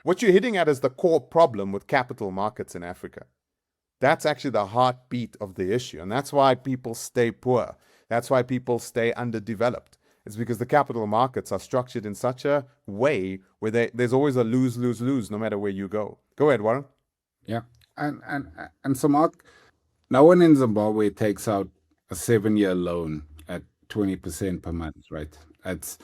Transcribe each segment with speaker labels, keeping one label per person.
Speaker 1: what you're hitting at is the core problem with capital markets in Africa. That's actually the heartbeat of the issue. And that's why people stay poor. That's why people stay underdeveloped. It's because the capital markets are structured in such a way where there's always a lose, lose, lose, no matter where you go. Go ahead, Warren.
Speaker 2: Yeah. And so, Mark, no one in Zimbabwe takes out a 7-year loan at 20% per month, right? It's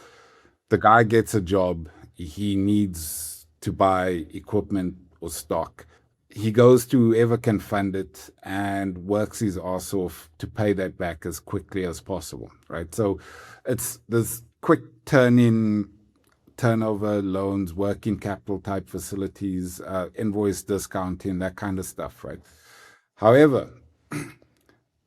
Speaker 2: the guy gets a job, he needs to buy equipment or stock. He goes to whoever can fund it and works his ass off to pay that back as quickly as possible, right? So it's this quick turnover loans, working capital type facilities, invoice discounting, that kind of stuff, right? However,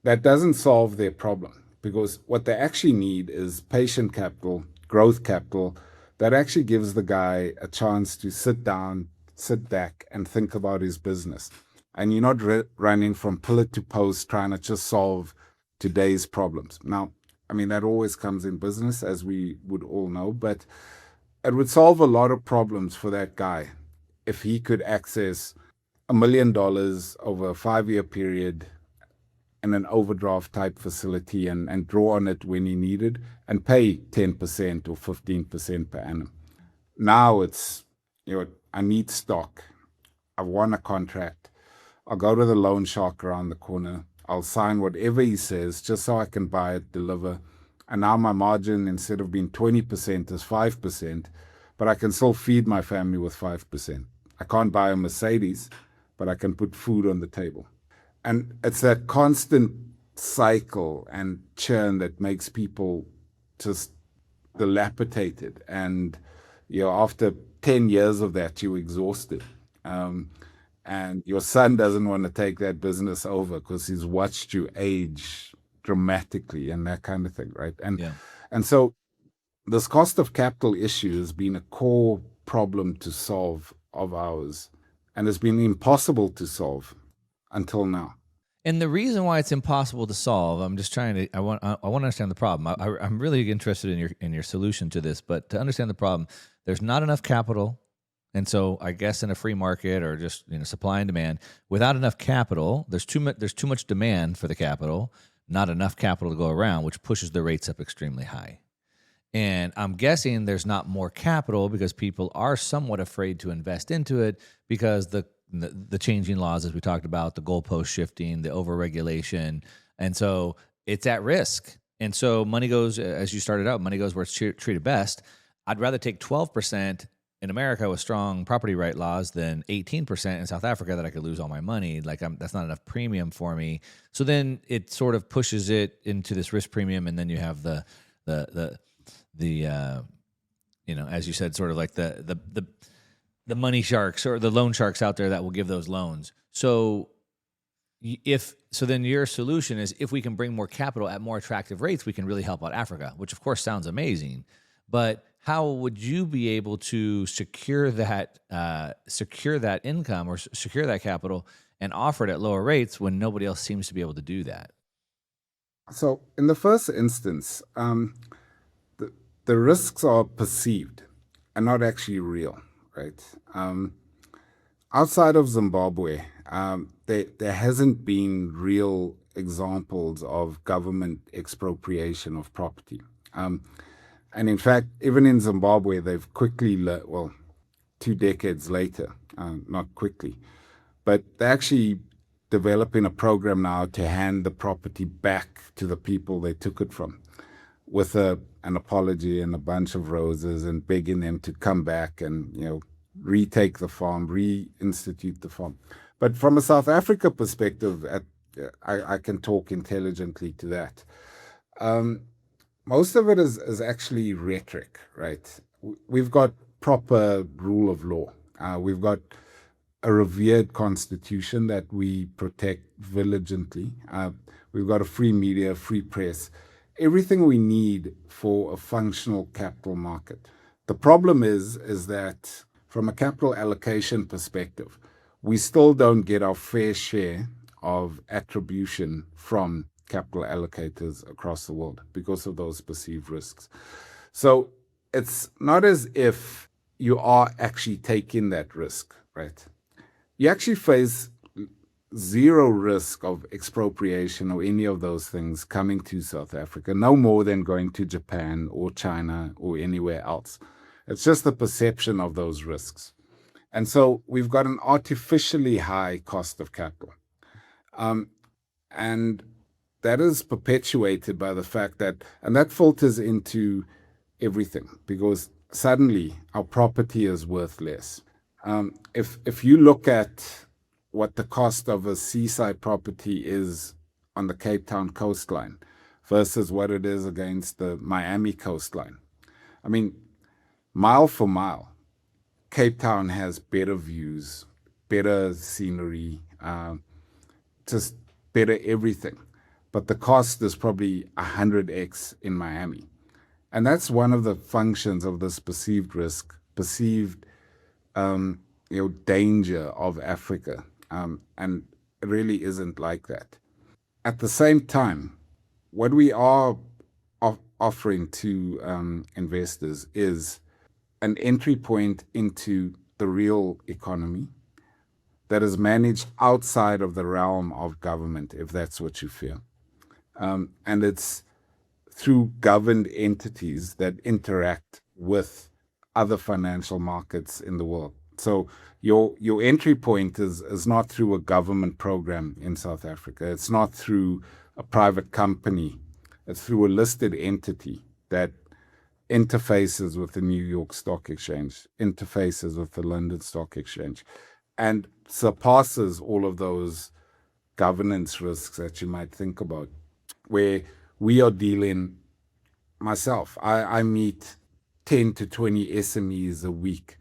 Speaker 2: that doesn't solve their problem because what they actually need is patient capital, growth capital that actually gives the guy a chance to sit down, sit back, and think about his business. And you're not running from pillar to post trying to just solve today's problems. Now, I mean, that always comes in business, as we would all know, but it would solve a lot of problems for that guy if he could access $1 million over a 5-year period in an overdraft type facility and draw on it when he needed and pay 10% or 15% per annum. Now it's, I need stock. I won a contract. I'll go to the loan shark around the corner. I'll sign whatever he says just so I can buy it, deliver. And now my margin, instead of being 20%, is 5%, but I can still feed my family with 5%. I can't buy a Mercedes, but I can put food on the table. And it's that constant cycle and churn that makes people just dilapidated. And, after 10 years of that, you're exhausted. And your son doesn't want to take that business over because he's watched you age dramatically and that kind of thing, right? And so this cost of capital issue has been a core problem to solve of ours, and has been impossible to solve until now.
Speaker 3: And the reason why it's impossible to solve, I'm just trying to, I want to understand the problem. I'm really interested in your solution to this, but to understand the problem, there's not enough capital. And so I guess in a free market or just supply and demand, without enough capital, there's too much demand for the capital, not enough capital to go around, which pushes the rates up extremely high. And I'm guessing there's not more capital because people are somewhat afraid to invest into it because the changing laws, as we talked about, the goalpost shifting, the overregulation. And so it's at risk. And so money goes, as you started out, money goes where it's treated best. I'd rather take 12% in America with strong property right laws than 18% in South Africa that I could lose all my money. That's not enough premium for me. So then it sort of pushes it into this risk premium. And then you have the as you said, sort of like the money sharks or the loan sharks out there that will give those loans. So then your solution is if we can bring more capital at more attractive rates, we can really help out Africa, which of course sounds amazing. But how would you be able to secure that income or secure that capital and offer it at lower rates when nobody else seems to be able to do that?
Speaker 2: So in the first instance, the risks are perceived and not actually real, right? Outside of Zimbabwe, there hasn't been real examples of government expropriation of property. And in fact, even in Zimbabwe, they've quickly, 2 decades later, not quickly, but they're actually developing a program now to hand the property back to the people they took it from, with an apology and a bunch of roses and begging them to come back and, retake the farm, reinstitute the farm. But from a South Africa perspective, I can talk intelligently to that. Most of it is actually rhetoric, right? We've got proper rule of law. We've got a revered constitution that we protect vigilantly. We've got a free media, free press, everything we need for a functional capital market. The problem is that from a capital allocation perspective, we still don't get our fair share of attribution from capital allocators across the world because of those perceived risks. So it's not as if you are actually taking that risk, right? You actually face zero risk of expropriation or any of those things coming to South Africa, no more than going to Japan or China or anywhere else. It's just the perception of those risks. And so we've got an artificially high cost of capital. And that is perpetuated by the fact that, and that filters into everything, because suddenly our property is worth less. If you look at what the cost of a seaside property is on the Cape Town coastline versus what it is against the Miami coastline, I mean, mile for mile, Cape Town has better views, better scenery, just better everything. But the cost is probably 100x in Miami. And that's one of the functions of this perceived risk, perceived danger of Africa. And it really isn't like that. At the same time, what we are offering to investors is an entry point into the real economy that is managed outside of the realm of government, if that's what you fear. And it's through governed entities that interact with other financial markets in the world. So your entry point is not through a government program in South Africa. It's not through a private company. It's through a listed entity that interfaces with the New York Stock Exchange, interfaces with the London Stock Exchange, and surpasses all of those governance risks that you might think about, where we are dealing. Myself, I meet 10 to 20 SMEs a week.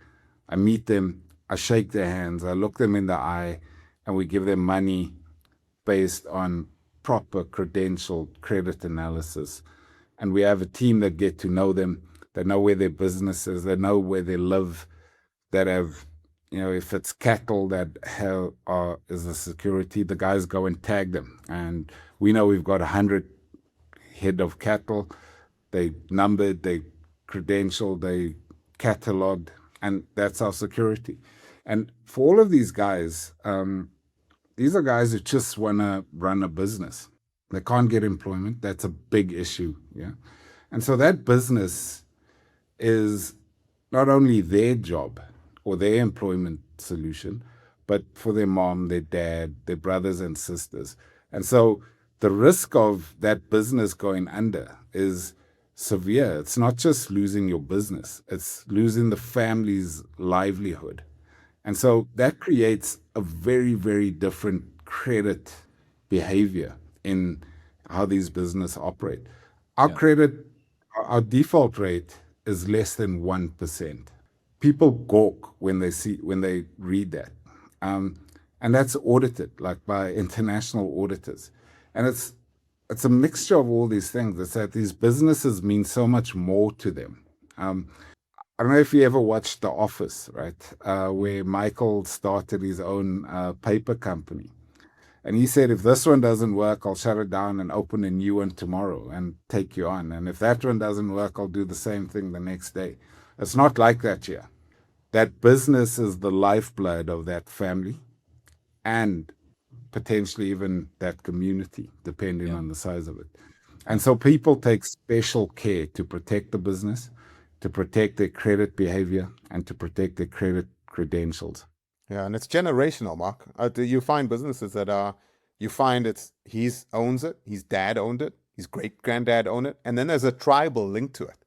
Speaker 2: I meet them, I shake their hands, I look them in the eye, and we give them money based on proper credentialed credit analysis. And we have a team that get to know them, that know where their business is, they know where they live, that have, if it's cattle that is a security, the guys go and tag them. And we know we've got 100 head of cattle. They numbered, they credentialed, they cataloged, and that's our security. And for all of these guys, these are guys who just want to run a business. They can't get employment. That's a big issue. Yeah. And so that business is not only their job or their employment solution, but for their mom, their dad, their brothers and sisters. And so the risk of that business going under is severe. It's not just losing your business, it's losing the family's livelihood. And so that creates a very, very different credit behavior in how these businesses operate. Our credit, our default rate is less than 1%. People gawk when they read that. And that's audited, like by international auditors. And it's a mixture of all these things. It's that these businesses mean so much more to them. I don't know if you ever watched The Office, right? Where Michael started his own paper company. And he said, if this one doesn't work, I'll shut it down and open a new one tomorrow and take you on. And if that one doesn't work, I'll do the same thing the next day. It's not like that here. That business is the lifeblood of that family and potentially even that community, depending on the size of it. And so people take special care to protect the business, to protect their credit behavior, and to protect their credit credentials.
Speaker 1: Yeah, and it's generational, Mark. You find businesses that he owns it, his dad owned it, his great granddad owned it, and then there's a tribal link to it,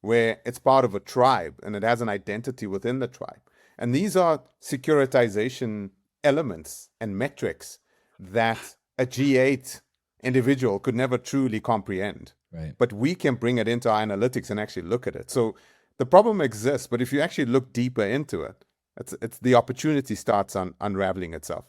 Speaker 1: where it's part of a tribe and it has an identity within the tribe. And these are securitization elements and metrics that a G8 individual could never truly comprehend.
Speaker 3: Right.
Speaker 1: But we can bring it into our analytics and actually look at it. So the problem exists, but if you actually look deeper into it, it's the opportunity starts unraveling itself.